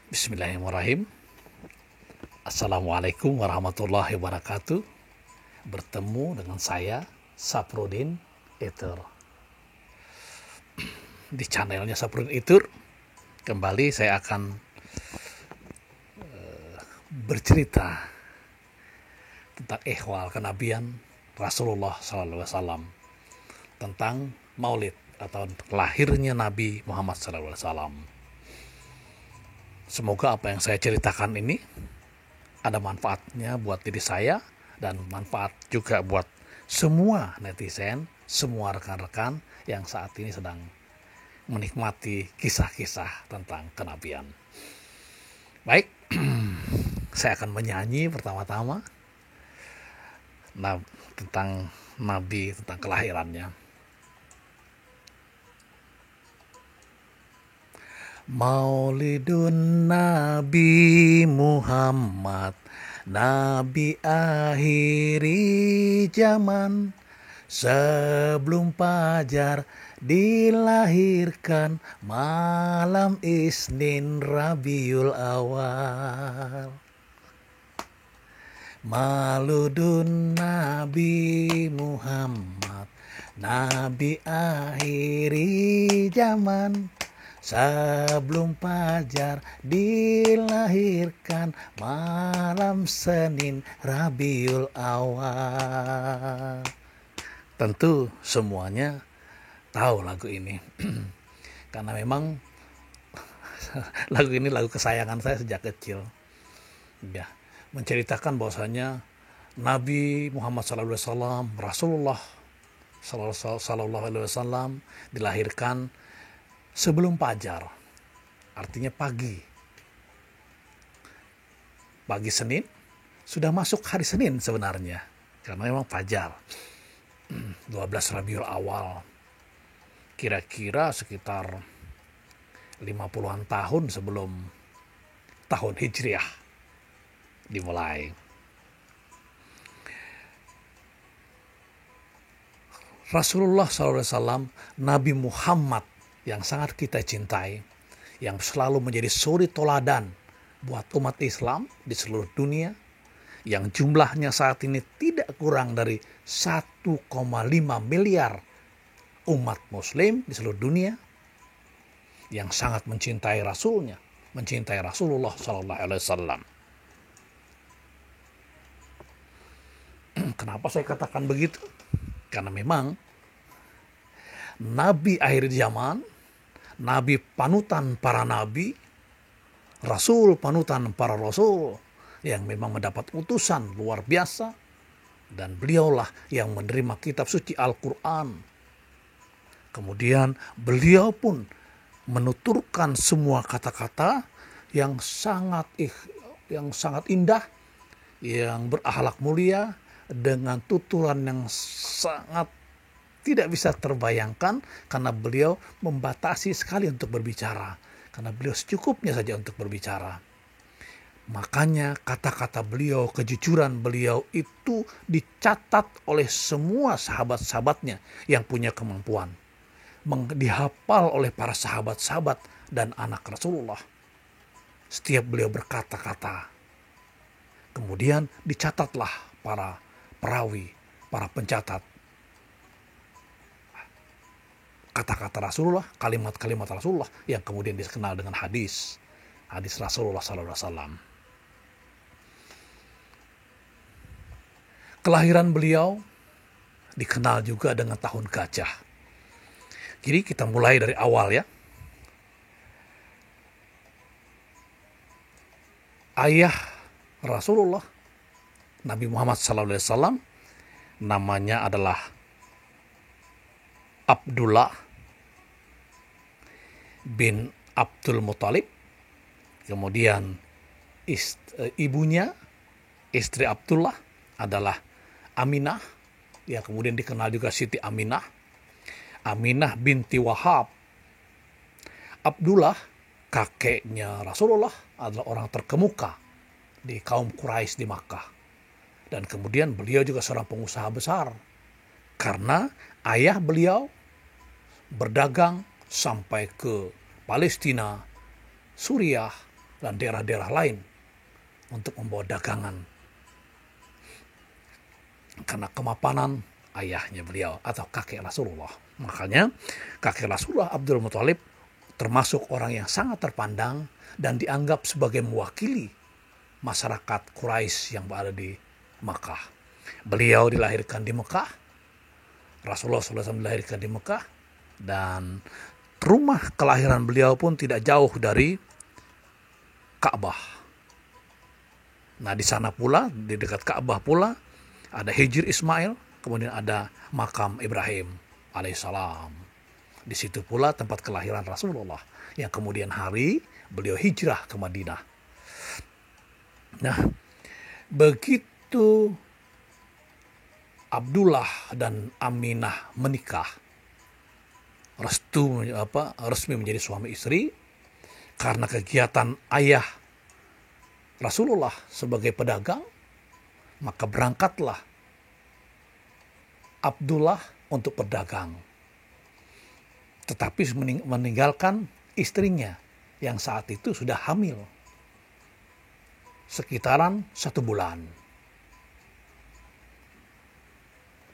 Bismillahirrahmanirrahim. Assalamualaikum warahmatullahi wabarakatuh. Bertemu dengan saya, Saprudin Itur. Di channelnya Saprudin Itur, kembali saya akan bercerita tentang ihwal kenabian Rasulullah SAW, tentang maulid atau lahirnya Nabi Muhammad SAW. Semoga apa yang saya ceritakan ini ada manfaatnya buat diri saya dan manfaat juga buat semua netizen, semua rekan-rekan yang saat ini sedang menikmati kisah-kisah tentang kenabian. Baik, saya akan menyanyi pertama-tama tentang Nabi, tentang kelahirannya. Maulidun Nabi Muhammad, Nabi akhiri zaman. Sebelum fajar dilahirkan, malam Isnin Rabiul Awal. Maulidun Nabi Muhammad, Nabi akhiri zaman. Sebelum fajar dilahirkan, malam Senin Rabiul Awal. Tentu semuanya tahu lagu ini. Karena memang lagu ini lagu kesayangan saya sejak kecil. Ya, menceritakan bahwasanya Nabi Muhammad SAW, Rasulullah SAW dilahirkan sebelum fajar, artinya pagi Senin, sudah masuk hari Senin sebenarnya, karena memang fajar 12 Rabiul Awal, kira-kira sekitar 50-an tahun sebelum tahun Hijriah dimulai. Rasulullah SAW, Nabi Muhammad yang sangat kita cintai, yang selalu menjadi suri toladan buat umat Islam di seluruh dunia, yang jumlahnya saat ini tidak kurang dari 1,5 miliar umat muslim di seluruh dunia, yang sangat mencintai Rasulnya, mencintai Rasulullah SAW. Kenapa saya katakan begitu? Karena memang Nabi akhir zaman, Nabi panutan para nabi, Rasul panutan para rasul, yang memang mendapat utusan luar biasa, dan beliaulah yang menerima kitab suci Al-Quran. Kemudian beliau pun menuturkan semua kata-kata yang sangat indah, yang berakhlak mulia, dengan tuturan yang sangat tidak bisa terbayangkan, karena beliau membatasi sekali untuk berbicara, karena beliau secukupnya saja untuk berbicara. Makanya kata-kata beliau, kejujuran beliau itu dicatat oleh semua sahabat-sahabatnya yang punya kemampuan, dihafal oleh para sahabat-sahabat dan anak Rasulullah. Setiap beliau berkata-kata, kemudian dicatatlah para perawi, para pencatat kata-kata Rasulullah, kalimat-kalimat Rasulullah yang kemudian dikenal dengan hadis Rasulullah SAW. Kelahiran beliau dikenal juga dengan tahun gajah. Jadi kita mulai dari awal ya. Ayah Rasulullah, Nabi Muhammad SAW, namanya adalah Abdullah bin Abdul Muthalib. Kemudian ibunya, istri Abdullah, adalah Aminah, yang kemudian dikenal juga Siti Aminah, Aminah binti Wahab. Abdullah, kakeknya Rasulullah, adalah orang terkemuka di kaum Quraisy di Makkah. Dan kemudian beliau juga seorang pengusaha besar, karena ayah beliau berdagang sampai ke Palestina, Suriah, dan daerah-daerah lain untuk membawa dagangan. Karena kemapanan ayahnya beliau atau kakek Rasulullah. Makanya kakek Rasulullah Abdul Muthalib termasuk orang yang sangat terpandang dan dianggap sebagai mewakili masyarakat Quraisy yang berada di Makkah. Beliau dilahirkan di Mekah, Rasulullah SAW dilahirkan di Mekah, dan rumah kelahiran beliau pun tidak jauh dari Ka'bah. Nah, di sana pula, di dekat Ka'bah pula, ada Hijr Ismail, kemudian ada makam Ibrahim alaihissalam. Di situ pula tempat kelahiran Rasulullah, yang kemudian hari beliau hijrah ke Madinah. Nah, begitu Abdullah dan Aminah menikah, resmi menjadi suami istri, karena kegiatan ayah Rasulullah sebagai pedagang, maka berangkatlah Abdullah untuk berdagang. Tetapi meninggalkan istrinya yang saat itu sudah hamil sekitaran 1 bulan.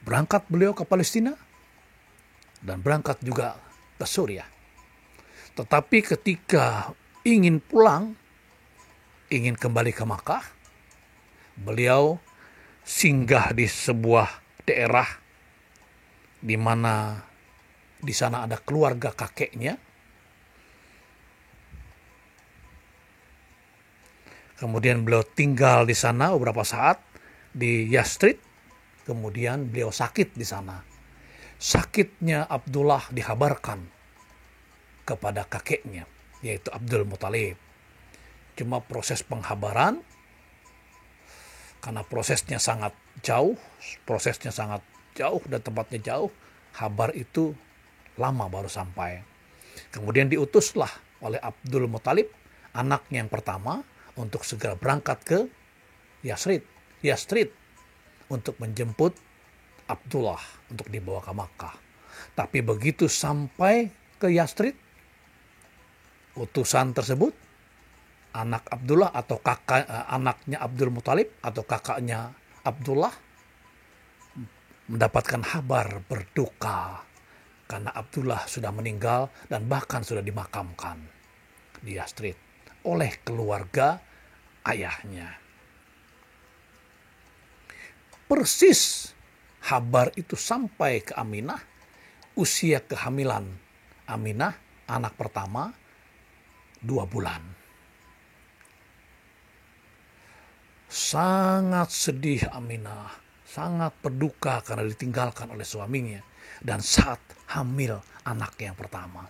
Berangkat beliau ke Palestina dan berangkat juga ke Suriah. Tetapi ketika ingin pulang, ingin kembali ke Makkah, beliau singgah di sebuah daerah di mana di sana ada keluarga kakeknya. Kemudian beliau tinggal di sana beberapa saat di Yathrib. Kemudian beliau sakit di sana. Sakitnya Abdullah dikabarkan kepada kakeknya, yaitu Abdul Muthalib. Cuma proses penghabaran, karena prosesnya sangat jauh dan tempatnya jauh, kabar itu lama baru sampai. Kemudian diutuslah oleh Abdul Muthalib, anaknya yang pertama, untuk segera berangkat ke Yathrib untuk menjemput Abdullah untuk dibawa ke Makkah. Tapi begitu sampai ke Yathrib, utusan tersebut, anak Abdullah atau anaknya Abdul Muthalib atau kakaknya Abdullah mendapatkan kabar berduka karena Abdullah sudah meninggal dan bahkan sudah dimakamkan di Yathrib oleh keluarga ayahnya. Persis kabar itu sampai ke Aminah, usia kehamilan Aminah, anak pertama, 2 bulan. Sangat sedih Aminah, sangat berduka karena ditinggalkan oleh suaminya dan saat hamil anak yang pertama.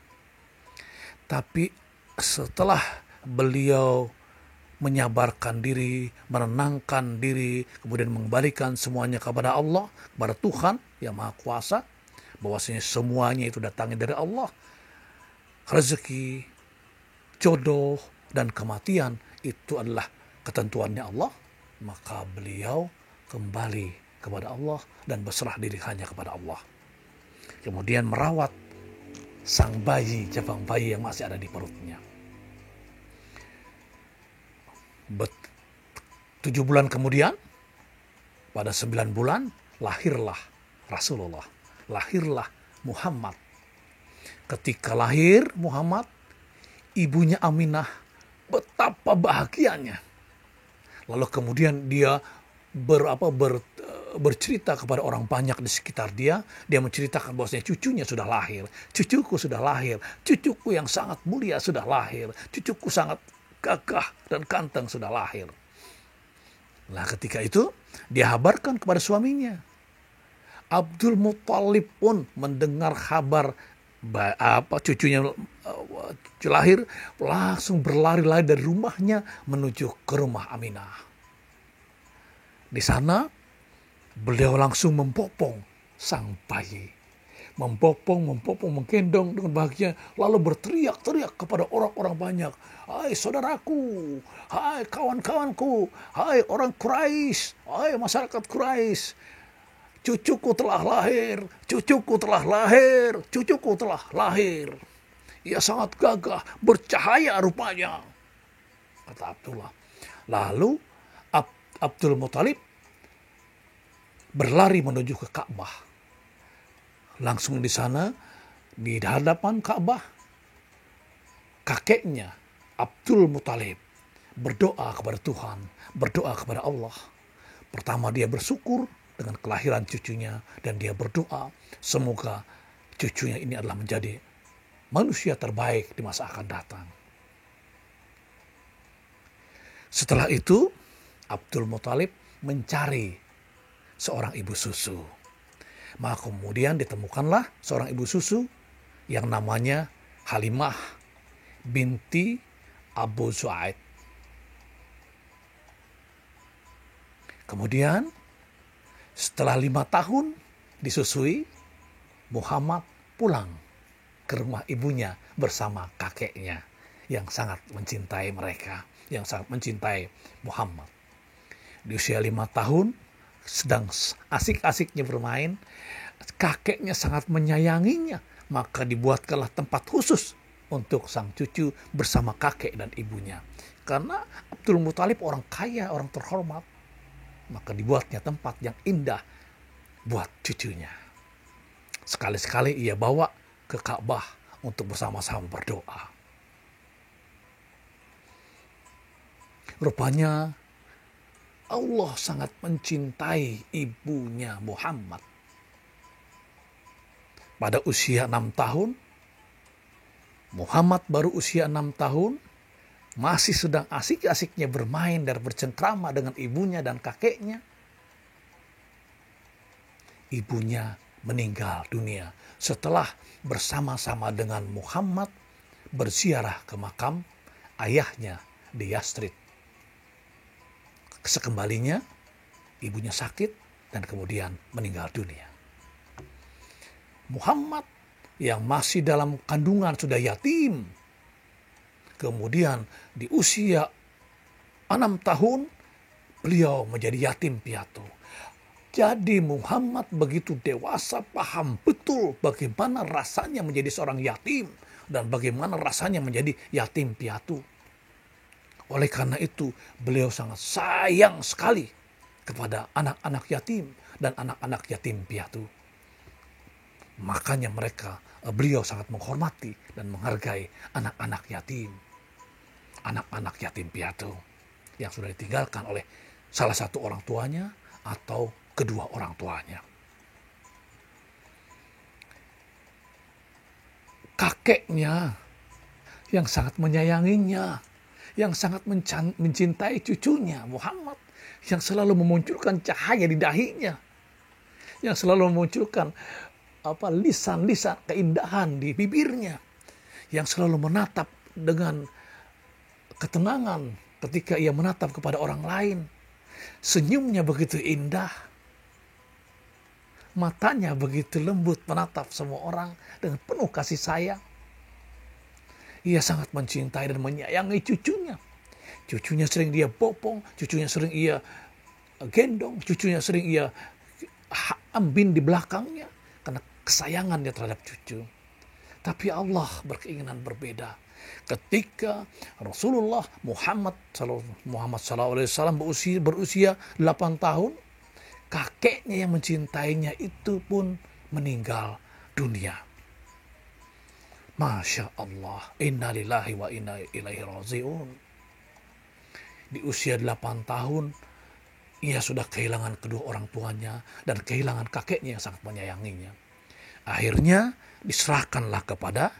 Tapi setelah beliau menyabarkan diri, menenangkan diri, kemudian mengembalikan semuanya kepada Allah, kepada Tuhan yang Maha Kuasa, bahwasanya semuanya itu datangnya dari Allah. Rezeki, jodoh, dan kematian itu adalah ketentuannya Allah. Maka beliau kembali kepada Allah dan berserah diri hanya kepada Allah. Kemudian merawat sang bayi, jabang bayi yang masih ada di perutnya. 7 bulan kemudian, pada 9 bulan, lahirlah Rasulullah, lahirlah Muhammad. Ketika lahir Muhammad, ibunya Aminah betapa bahagianya. Lalu kemudian dia bercerita kepada orang banyak di sekitar dia. Dia menceritakan bahwasanya cucunya sudah lahir. Cucuku sudah lahir. Cucuku yang sangat mulia sudah lahir. Cucuku sangat gagah dan ganteng sudah lahir. Nah, ketika itu dia kabarkan kepada suaminya. Abdul Muthalib pun mendengar kabar cucunya lahir, langsung berlari-lari dari rumahnya menuju ke rumah Aminah. Di sana beliau langsung membopong sang bayi, menggendong dengan bahagia, lalu berteriak-teriak kepada orang-orang banyak, "Hai saudaraku, hai kawan-kawanku, hai orang Quraisy, hai masyarakat Quraisy, cucuku telah lahir, cucuku telah lahir, cucuku telah lahir. Ia sangat gagah, bercahaya rupanya." kata Abdullah. Lalu Abdul Muthalib berlari menuju ke Ka'bah. Langsung di sana, di hadapan Ka'bah, kakeknya Abdul Muthalib berdoa kepada Tuhan, berdoa kepada Allah. Pertama dia bersyukur dengan kelahiran cucunya, dan dia berdoa semoga cucunya ini adalah menjadi manusia terbaik di masa akan datang. Setelah itu Abdul Muthalib mencari seorang ibu susu. Maka kemudian ditemukanlah seorang ibu susu yang namanya Halimah binti Abu Zu'aid. Kemudian setelah 5 tahun disusui, Muhammad pulang ke rumah ibunya bersama kakeknya yang sangat mencintai mereka, yang sangat mencintai Muhammad. Di usia 5 tahun, sedang asik-asiknya bermain, kakeknya sangat menyayanginya, maka dibuatkanlah tempat khusus untuk sang cucu bersama kakek dan ibunya. Karena Abdul Muthalib orang kaya, orang terhormat, maka dibuatnya tempat yang indah buat cucunya. Sekali-sekali ia bawa ke Ka'bah untuk bersama-sama berdoa. Rupanya Allah sangat mencintai ibunya Muhammad. Pada usia 6 tahun, Muhammad baru usia 6 tahun, masih sedang asik-asiknya bermain dan bercengkrama dengan ibunya dan kakeknya. Ibunya meninggal dunia setelah bersama-sama dengan Muhammad berziarah ke makam ayahnya di Yathrib. Sekembalinya, ibunya sakit dan kemudian meninggal dunia. Muhammad yang masih dalam kandungan sudah yatim. Kemudian di usia 6 tahun, beliau menjadi yatim piatu. Jadi Muhammad begitu dewasa, paham betul bagaimana rasanya menjadi seorang yatim dan bagaimana rasanya menjadi yatim piatu. Oleh karena itu, beliau sangat sayang sekali kepada anak-anak yatim dan anak-anak yatim piatu. Makanya beliau sangat menghormati dan menghargai anak-anak yatim. Anak-anak yatim piatu yang sudah ditinggalkan oleh salah satu orang tuanya atau kedua orang tuanya. Kakeknya yang sangat menyayanginya, yang sangat mencintai cucunya Muhammad, yang selalu memunculkan cahaya di dahinya, yang selalu memunculkan lisan-lisan keindahan di bibirnya, yang selalu menatap dengan ketenangan ketika ia menatap kepada orang lain. Senyumnya begitu indah, matanya begitu lembut menatap semua orang dengan penuh kasih sayang. Ia sangat mencintai dan menyayangi cucunya. Cucunya sering dia bopong, cucunya sering ia gendong, cucunya sering ia ambin di belakangnya karena kesayangannya terhadap cucu. Tapi Allah berkeinginan berbeda. Ketika Rasulullah Muhammad SAW berusia 8 tahun, kakeknya yang mencintainya itu pun meninggal dunia. Masya Allah, inna lillahi wa inna ilaihi raji'un. Di usia 8 tahun, ia sudah kehilangan kedua orang tuanya dan kehilangan kakeknya yang sangat menyayanginya. Akhirnya diserahkanlah kepada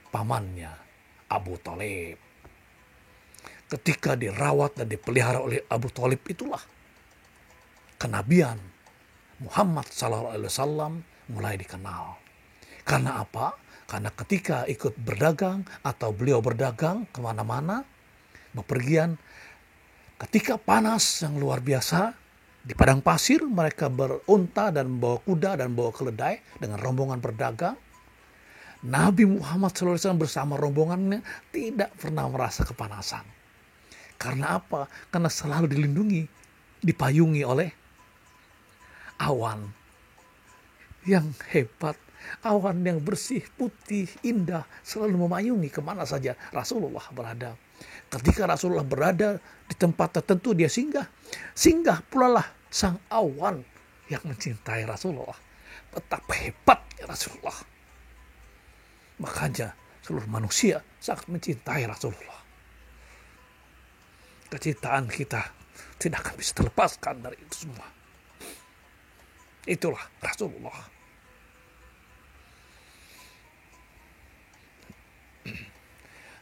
pamannya, Abu Thalib. Ketika dirawat dan dipelihara oleh Abu Thalib, itulah kenabian Muhammad SAW mulai dikenal. Karena apa? Karena ketika ikut berdagang atau beliau berdagang kemana-mana, bepergian, ketika panas yang luar biasa, di padang pasir mereka berunta dan membawa kuda dan membawa keledai dengan rombongan berdagang. Nabi Muhammad SAW bersama rombongannya tidak pernah merasa kepanasan. Karena apa? Karena selalu dilindungi, dipayungi oleh awan yang hebat, Awan yang bersih, putih, indah selalu memayungi kemana saja Rasulullah berada. Ketika Rasulullah berada di tempat tertentu dia singgah. Singgah pula lah sang awan yang mencintai Rasulullah. Betapa hebatnya Rasulullah. Makanya seluruh manusia sangat mencintai Rasulullah. Kecintaan kita tidak akan bisa terlepaskan dari itu semua. Itulah Rasulullah.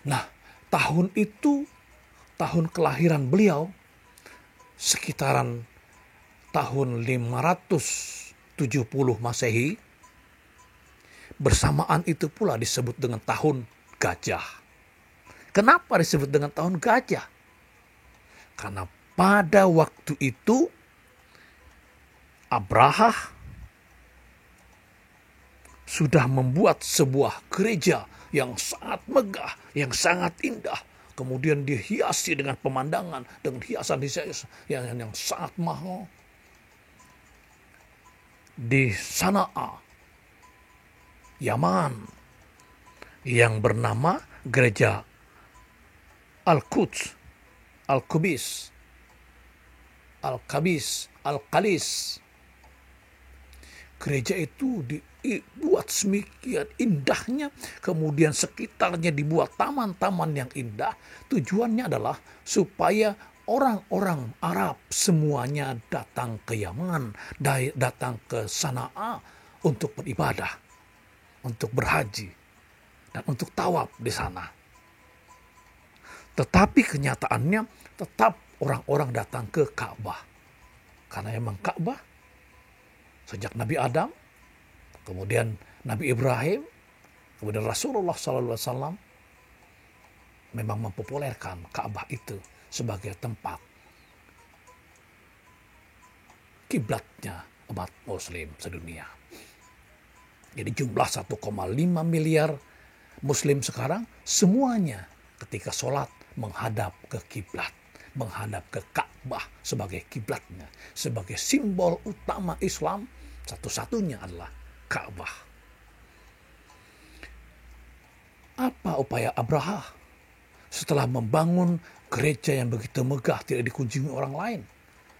Nah, tahun itu, tahun kelahiran beliau, sekitaran tahun 570 Masehi, bersamaan itu pula disebut dengan tahun gajah. Kenapa disebut dengan tahun gajah? Karena pada waktu itu Abraha sudah membuat sebuah gereja yang sangat megah, yang sangat indah. Kemudian dihiasi dengan pemandangan, dengan hiasan yang sangat mahal. Di Sana'a, Yaman, yang bernama Gereja Al-Quds, Al-Qubis, Al-Qabis, Al-Qalis. Gereja itu dibuat semikian indahnya, kemudian sekitarnya dibuat taman-taman yang indah. Tujuannya adalah supaya orang-orang Arab semuanya datang ke Yaman, datang ke Sana'a untuk beribadah, untuk berhaji, dan untuk tawaf di sana. Tetapi kenyataannya tetap orang-orang datang ke Ka'bah. Karena memang Ka'bah sejak Nabi Adam, kemudian Nabi Ibrahim, kemudian Rasulullah SAW memang mempopulerkan Ka'bah itu sebagai tempat kiblatnya umat Muslim sedunia. Jadi jumlah 1,5 miliar Muslim sekarang semuanya ketika sholat menghadap ke kiblat, menghadap ke Ka'bah sebagai kiblatnya, sebagai simbol utama Islam. Satu-satunya adalah Ka'bah. Apa upaya Abraha setelah membangun gereja yang begitu megah tidak dikunjungi orang lain,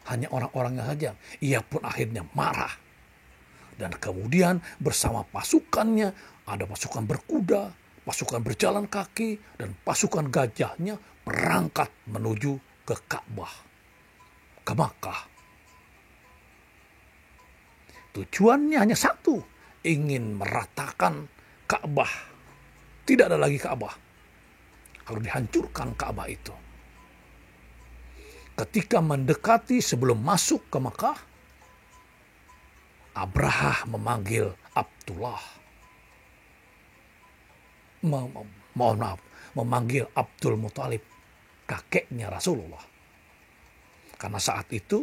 hanya orang-orangnya saja? Ia pun akhirnya marah. Dan kemudian bersama pasukannya, ada pasukan berkuda, pasukan berjalan kaki, dan pasukan gajahnya berangkat menuju ke Ka'bah, ke Makkah. Tujuannya hanya satu, ingin meratakan Ka'bah. Tidak ada lagi Ka'bah. Harus dihancurkan Ka'bah itu. Ketika mendekati sebelum masuk ke Makkah, Abraha memanggil Abdullah. Memanggil Abdul Muthalib, kakeknya Rasulullah. Karena saat itu,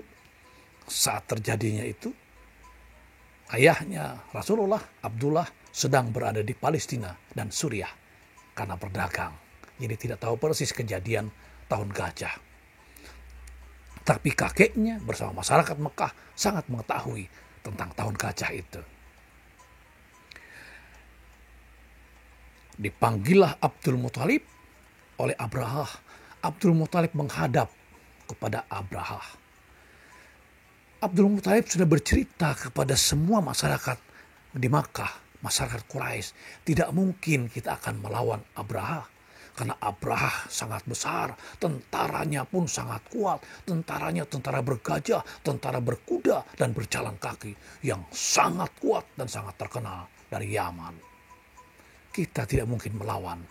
saat terjadinya itu, ayahnya Rasulullah, Abdullah, sedang berada di Palestina dan Suriah karena berdagang. Jadi tidak tahu persis kejadian tahun gajah. Tapi kakeknya bersama masyarakat Mekah sangat mengetahui tentang tahun gajah itu. Dipanggillah Abdul Muthalib oleh Abraha. Abdul Muthalib menghadap kepada Abraha. Abdul Muthalib sudah bercerita kepada semua masyarakat di Makkah, masyarakat Quraisy, tidak mungkin kita akan melawan Abraha. Karena Abraha sangat besar, tentaranya pun sangat kuat. Tentaranya tentara bergajah, tentara berkuda, dan berjalan kaki yang sangat kuat dan sangat terkenal dari Yaman. Kita tidak mungkin melawan.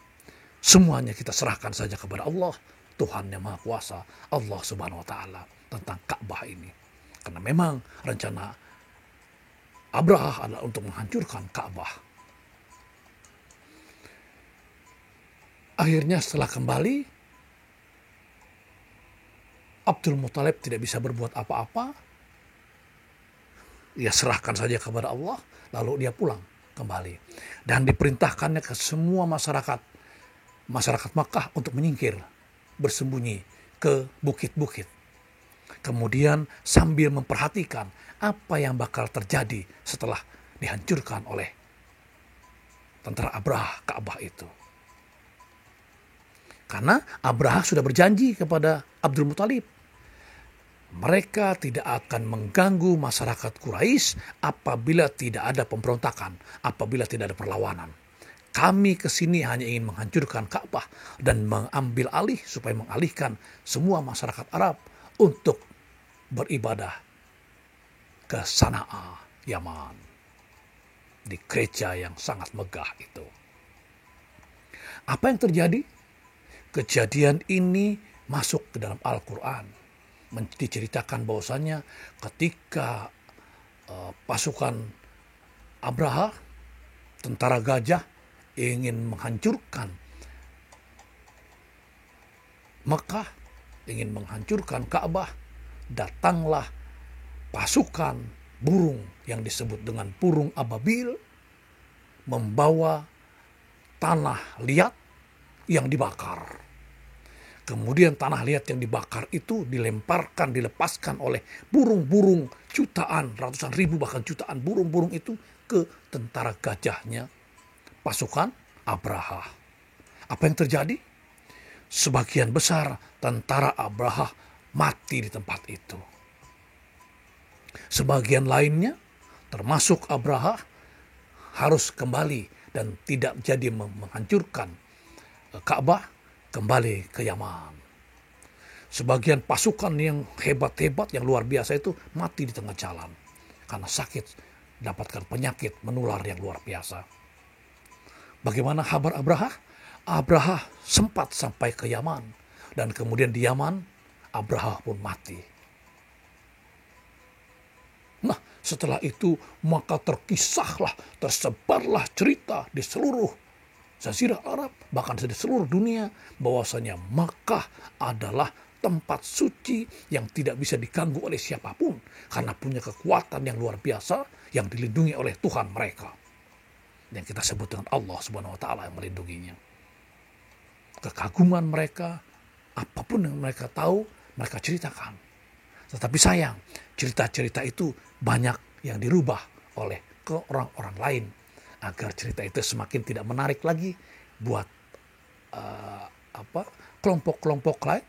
Semuanya kita serahkan saja kepada Allah, Tuhan yang Maha Kuasa, Allah Subhanahu wa Ta'ala, tentang Ka'bah ini. Karena memang rencana Abraha adalah untuk menghancurkan Ka'bah. Akhirnya setelah kembali, Abdul Muthalib tidak bisa berbuat apa-apa. Ia serahkan saja kepada Allah, lalu dia pulang kembali. Dan diperintahkannya ke semua masyarakat Makkah untuk menyingkir, bersembunyi ke bukit-bukit. Kemudian sambil memperhatikan apa yang bakal terjadi setelah dihancurkan oleh tentara Abraha Ka'bah itu. Karena Abraha sudah berjanji kepada Abdul Muthalib, mereka tidak akan mengganggu masyarakat Quraisy apabila tidak ada pemberontakan, apabila tidak ada perlawanan. Kami kesini hanya ingin menghancurkan Ka'bah dan mengambil alih supaya mengalihkan semua masyarakat Arab untuk beribadah ke Sana'a, Yaman, di gereja yang sangat megah itu. Apa yang terjadi? Kejadian ini masuk ke dalam Al-Quran. Diceritakan bahwasannya ketika pasukan Abraha, tentara gajah, ingin menghancurkan Mekah, ingin menghancurkan Ka'bah, datanglah pasukan burung yang disebut dengan burung ababil membawa tanah liat yang dibakar. Kemudian tanah liat yang dibakar itu dilepaskan oleh burung-burung jutaan, ratusan ribu bahkan jutaan burung-burung itu ke tentara gajahnya pasukan Abraha. Apa yang terjadi? Sebagian besar tentara Abraha mati di tempat itu. Sebagian lainnya termasuk Abraha harus kembali dan tidak jadi menghancurkan Ka'bah, kembali ke Yaman. Sebagian pasukan yang hebat-hebat, yang luar biasa itu mati di tengah jalan. Karena sakit, dapatkan penyakit menular yang luar biasa. Bagaimana kabar Abraha? Abraha sempat sampai ke Yaman. Dan kemudian di Yaman, Abraha pun mati. Nah, setelah itu maka tersebarlah cerita di seluruh Jazirah Arab, bahkan di seluruh dunia, bahwasanya Makkah adalah tempat suci yang tidak bisa diganggu oleh siapapun karena punya kekuatan yang luar biasa yang dilindungi oleh Tuhan mereka, yang kita sebut dengan Allah Subhanahu wa taala yang melindunginya. Kekaguman mereka, apapun yang mereka tahu, mereka ceritakan. Tetapi sayang, cerita-cerita itu banyak yang dirubah oleh orang-orang lain agar cerita itu semakin tidak menarik lagi buat kelompok-kelompok lain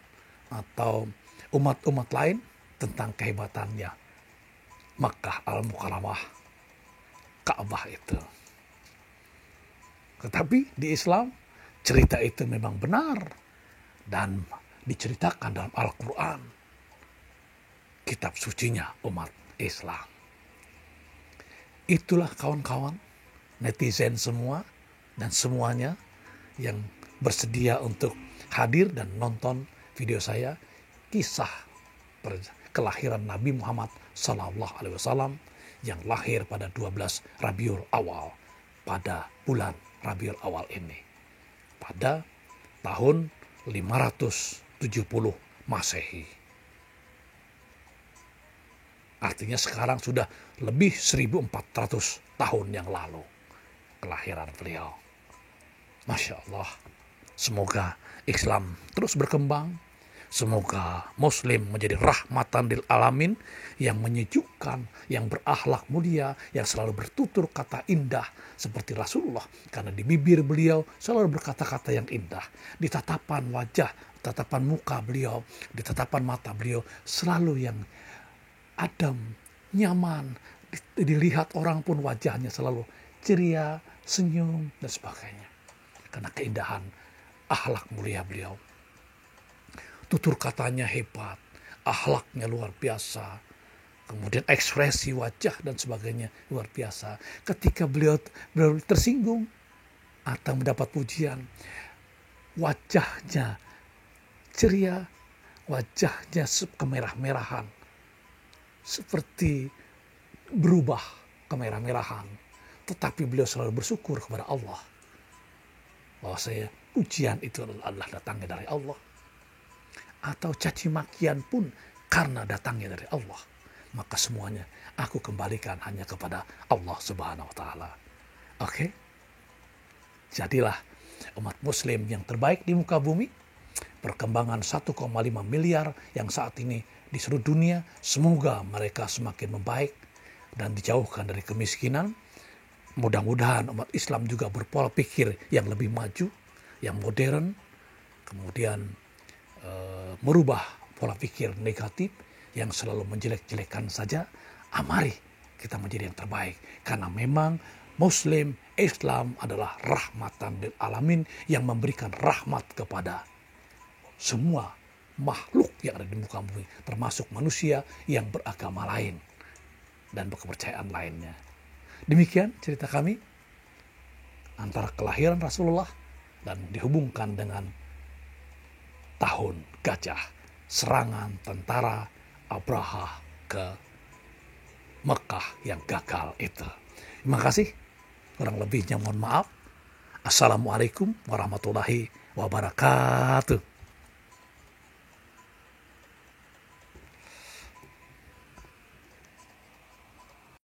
atau umat-umat lain tentang kehebatannya Makkah Al-Mukarramah, Ka'bah itu. Tetapi di Islam cerita itu memang benar dan diceritakan dalam Al-Quran, kitab sucinya umat Islam. Itulah kawan-kawan netizen semua dan semuanya yang bersedia untuk hadir dan nonton video saya, kisah kelahiran Nabi Muhammad SAW yang lahir pada 12 Rabiul Awal, pada bulan Rabiul Awal ini, pada tahun 570 Masehi. Artinya sekarang sudah lebih 1400 tahun yang lalu kelahiran beliau. Masya Allah. Semoga Islam terus berkembang. Semoga Muslim menjadi rahmatan lil alamin, yang menyejukkan, yang berakhlak mulia, yang selalu bertutur kata indah seperti Rasulullah. Karena di bibir beliau selalu berkata-kata yang indah. Di tatapan wajah, tatapan muka beliau, di tatapan mata beliau selalu yang adem, nyaman. Dilihat orang pun wajahnya selalu ceria, senyum, dan sebagainya. Karena keindahan akhlak mulia beliau. Tutur katanya hebat, akhlaknya luar biasa. Kemudian ekspresi wajah dan sebagainya luar biasa. Ketika beliau tersinggung atau mendapat pujian, wajahnya ceria, wajahnya kemerah-merahan. Seperti berubah kemerah-merahan. Tetapi beliau selalu bersyukur kepada Allah, bahwa pujian itu adalah datangnya dari Allah. Atau caci makian pun karena datangnya dari Allah. Maka semuanya aku kembalikan hanya kepada Allah Subhanahu wa taala. Oke? Jadilah umat muslim yang terbaik di muka bumi. Perkembangan 1,5 miliar yang saat ini di seluruh dunia, semoga mereka semakin membaik dan dijauhkan dari kemiskinan. Mudah-mudahan umat Islam juga berpola pikir yang lebih maju, yang modern, kemudian merubah pola pikir negatif yang selalu menjelek-jelekan saja. Mari kita menjadi yang terbaik, karena memang Muslim, Islam adalah rahmatan lil alamin yang memberikan rahmat kepada semua makhluk yang ada di muka bumi, termasuk manusia yang beragama lain dan berkepercayaan lainnya. Demikian cerita kami antara kelahiran Rasulullah dan dihubungkan dengan tahun gajah, serangan tentara Abraha ke Mekah yang gagal itu. Terima kasih. Kurang lebihnya mohon maaf. Assalamualaikum warahmatullahi wabarakatuh.